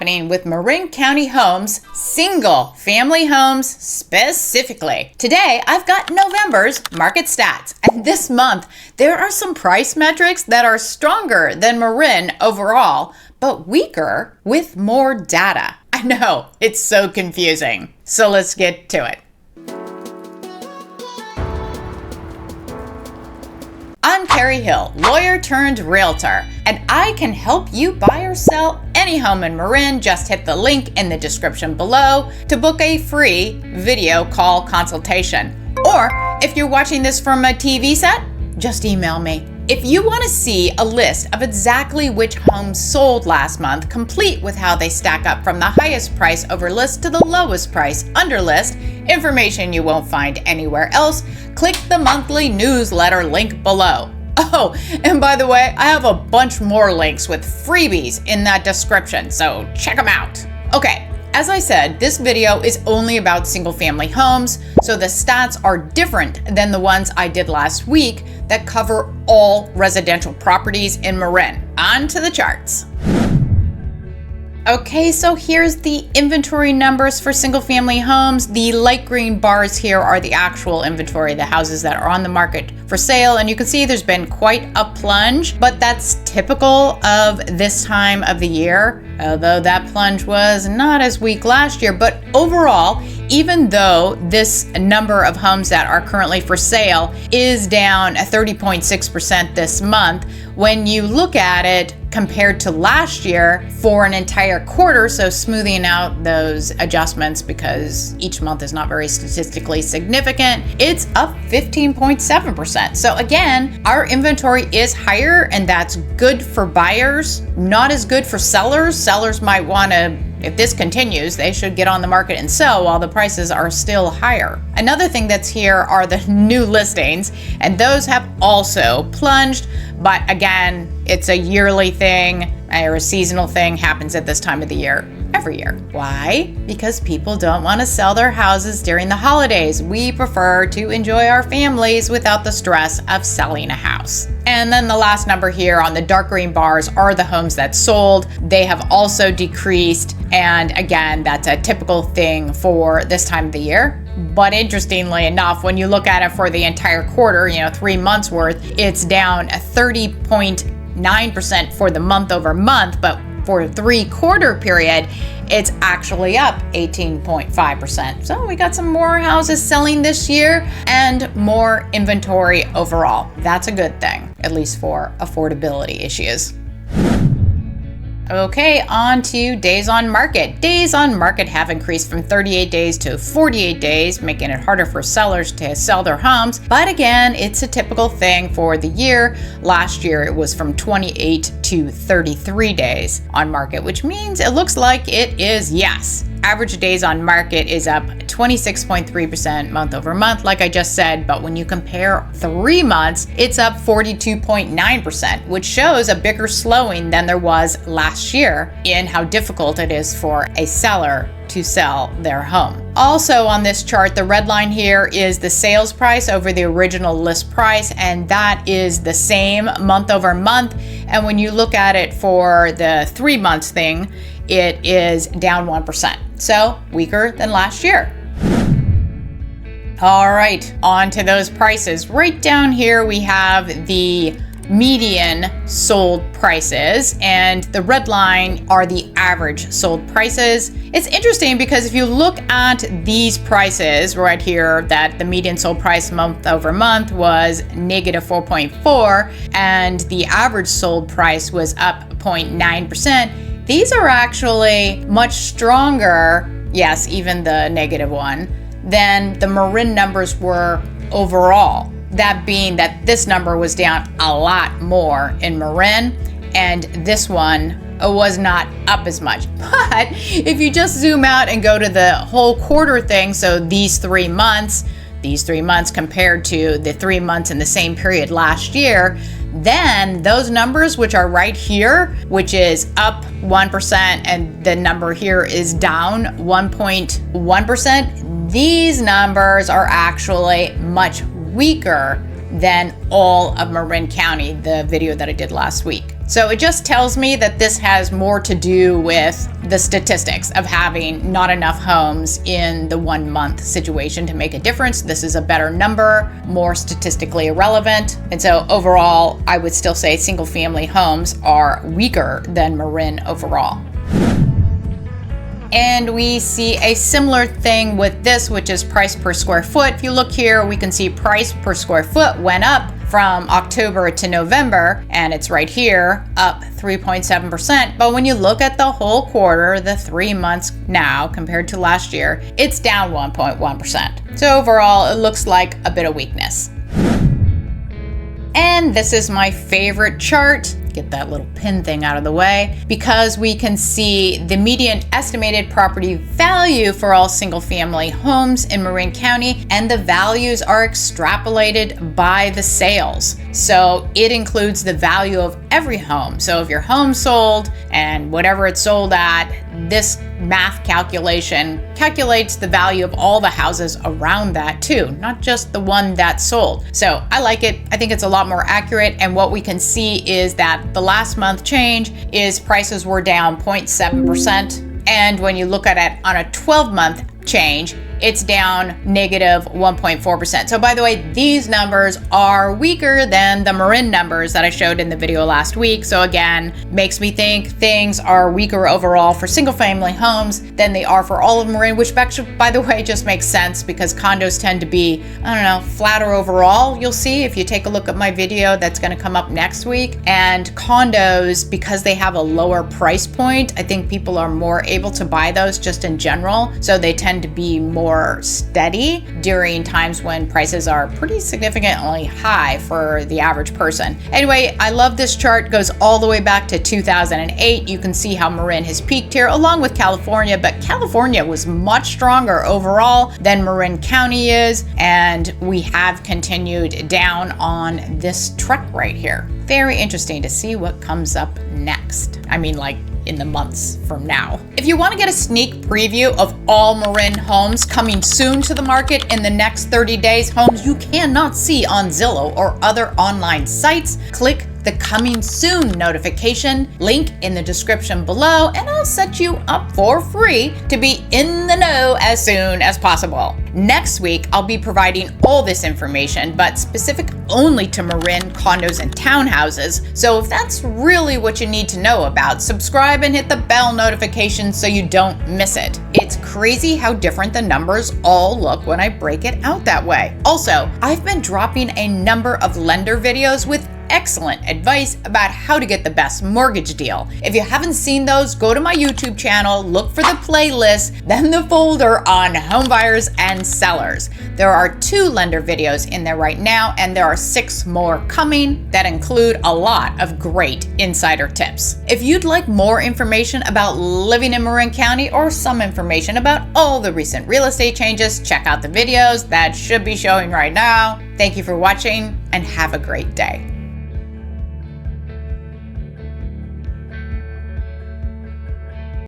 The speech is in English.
happening with Marin County homes, single family homes specifically. Today, I've got November's market stats. And this month, there are some price metrics that are stronger than Marin overall, but weaker with more data. I know, it's so confusing. So let's get to it. I'm Karrie Hill, lawyer turned realtor, and I can help you buy or sell any home in Marin. Just hit the link in the description below to book a free video call consultation. Or if you're watching this from a TV set, just email me. If you want to see a list of exactly which homes sold last month, complete with how they stack up from the highest price over list to the lowest price under list, information you won't find anywhere else, click the monthly newsletter link below. Oh, and by the way, I have a bunch more links with freebies in that description, so check them out. Okay. As I said, this video is only about single family homes, so the stats are different than the ones I did last week that cover all residential properties in Marin. On to the charts. Okay, so here's the inventory numbers for single family homes. The light green bars here are the actual inventory, the houses that are on the market for sale. And you can see there's been quite a plunge, but that's typical of this time of the year, although that plunge was not as weak last year. But overall, even though this number of homes that are currently for sale is down 30.6% this month, when you look at it compared to last year for an entire quarter, so smoothing out those adjustments because each month is not very statistically significant, it's up 15.7%. So again, our inventory is higher, and that's good for buyers, not as good for sellers. Sellers might want to, if this continues, they should get on the market and sell while the prices are still higher. Another thing that's here are the new listings, and those have also plunged, but again, it's a yearly thing or a seasonal thing, happens at this time of the year every year. Why? Because people don't want to sell their houses during the holidays. We prefer to enjoy our families without the stress of selling a house. And then the last number here on the dark green bars are the homes that sold. They have also decreased. And again, that's a typical thing for this time of the year. But interestingly enough, when you look at it for the entire quarter, 3 months worth, it's down 30.9% for the month over month, but for a 3-quarter period, it's actually up 18.5%. So we got some more houses selling this year and more inventory overall. That's a good thing, at least for affordability issues. Okay, on to days on market. Days on market have increased from 38 days to 48 days, making it harder for sellers to sell their homes. But again, it's a typical thing for the year. Last year, it was from 28 to 33 days on market, which means it looks like it is yes. Average days on market is up 26.3% month over month, like I just said, but when you compare 3 months, it's up 42.9%, which shows a bigger slowing than there was last year in how difficult it is for a seller to sell their home. Also on this chart, the red line here is the sales price over the original list price, and that is the same month over month. And when you look at it for the 3 months thing, it is down 1%. So weaker than last year. All right, on to those prices. Right down here, we have the median sold prices, and the red line are the average sold prices. It's interesting because if you look at these prices right here, that the median sold price month over month was negative 4.4 and the average sold price was up 0.9%. These are actually much stronger, yes, even the negative one, than the Marin numbers were overall. That being that this number was down a lot more in Marin, and this one was not up as much. But if you just zoom out and go to the whole quarter thing, so these 3 months compared to the 3 months in the same period last year, then those numbers, which are right here, which is up 1% and the number here is down 1.1%, these numbers are actually much weaker than all of Marin County, the video that I did last week. So it just tells me that this has more to do with the statistics of having not enough homes in the 1 month situation to make a difference. This is a better number, more statistically irrelevant. And so overall, I would still say single family homes are weaker than Marin overall. And we see a similar thing with this, which is price per square foot. If you look here, we can see price per square foot went up from October to November, and it's right here, up 3.7%. But when you look at the whole quarter, the 3 months now compared to last year, it's down 1.1%. So overall, it looks like a bit of weakness. And this is my favorite chart. Get that little pin thing out of the way, because we can see the median estimated property value for all single family homes in Marin County, and the values are extrapolated by the sales. So it includes the value of every home. So if your home sold and whatever it's sold at, this math calculation calculates the value of all the houses around that too, not just the one that sold. So I like it. I think it's a lot more accurate. And what we can see is that the last month change is prices were down 0.7%. And when you look at it on a 12-month change, it's down negative 1.4%. So by the way, these numbers are weaker than the Marin numbers that I showed in the video last week. So again, makes me think things are weaker overall for single family homes than they are for all of Marin, which actually, by the way, just makes sense because condos tend to be, I don't know, flatter overall. You'll see if you take a look at my video that's going to come up next week. And condos, because they have a lower price point, I think people are more able to buy those just in general. So they tend to be more steady during times when prices are pretty significantly high for the average person. Anyway, I love this chart. It goes all the way back to 2008. You can see how Marin has peaked here along with California, but California was much stronger overall than Marin County is, and we have continued down on this trek right here. Very interesting to see what comes up next. I mean, like in the months from now. If you want to get a sneak preview of all Marin homes coming soon to the market in the next 30 days, homes you cannot see on Zillow or other online sites, click the coming soon notification link in the description below, and I'll set you up for free to be in the know as soon as possible. Next week, I'll be providing all this information, but specific only to Marin condos and townhouses. So if that's really what you need to know about, subscribe and hit the bell notification so you don't miss it. It's crazy how different the numbers all look when I break it out that way. Also, I've been dropping a number of lender videos with excellent advice about how to get the best mortgage deal. If you haven't seen those, go to my YouTube channel, look for the playlist, then the folder on home buyers and sellers. There are 2 lender videos in there right now, and there are 6 more coming that include a lot of great insider tips. If you'd like more information about living in Marin County or some information about all the recent real estate changes, check out the videos that should be showing right now. Thank you for watching and have a great day.